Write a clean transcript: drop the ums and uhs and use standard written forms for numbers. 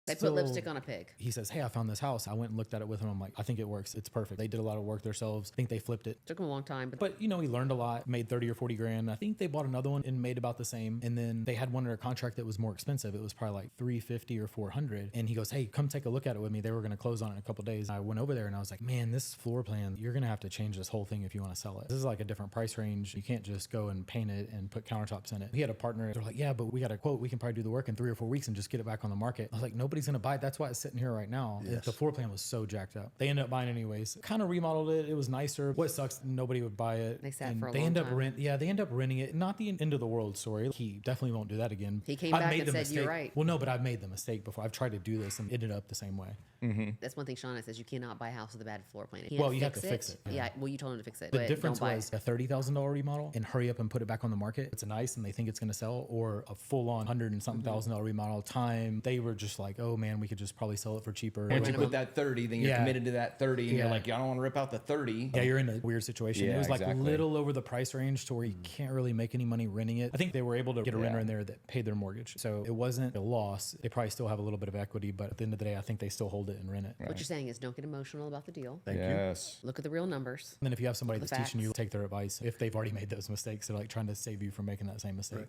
They put lipstick on a pig. He says, hey, I found this house. I went and looked at it with him. I'm like, I think it works. It's perfect. They did a lot of work themselves. I think they flipped it. Took him a long time. But he learned a lot, made 30 or 40 grand. I think they bought another one and made about the same. And then they had one under contract that was more expensive. It was probably like 350 or 400. And he goes, hey, come take a look at it with me. They were going to close on it in a couple of days. I went over there and I was like, man, this floor plan, you're going to have to change this whole thing if you want to sell it. This is like a different price range. You can't just go and paint it and put countertops in it. He had a partner. They're like, yeah, but we got a quote. We can probably do the work in 3 or 4 weeks and just get it back on the market. I was like, nobody's going to buy it. That's why it's sitting here right now. Yes. The floor plan was so jacked up. They ended up buying anyways. Kind of remodeled it. It was nicer. What sucks, nobody would buy it. They sat And for a they long end up time. they end up renting it. Not the end of the world story. He definitely won't do that again. He came I've back made and the said, mistake. "You're right." Well, no, but I've made the mistake before. I've tried to do this and ended up the same way. That's one thing Shauna says. You cannot buy a house with a bad floor plan. Well, you have to fix it. Yeah. Well, you told him to fix it. The but difference don't buy was it. a $30,000 remodel and hurry up and put it back on the market. It's nice and they think it's going to sell, or a full on $100 and something $1,000 remodel time. They were just like, oh man, we could just probably sell it for cheaper. Once you put that 30, then you're Yeah. committed to that 30, and you're Yeah. like, I don't want to rip out the 30. Yeah, you're in a weird situation. Yeah, It was like exactly. little over the price range to where you can't really make any money renting it. I think they were able to get a renter in there that paid their mortgage. So it wasn't a loss. They probably still have a little bit of equity, but at the end of the day, I think they still hold it and rent it. What you're saying is don't get emotional about the deal. Thank you. Yes. Look at the real numbers. And then if you have somebody The that's teaching you, facts. take their advice. If they've already made those mistakes, they're like trying to save you from making that same mistake.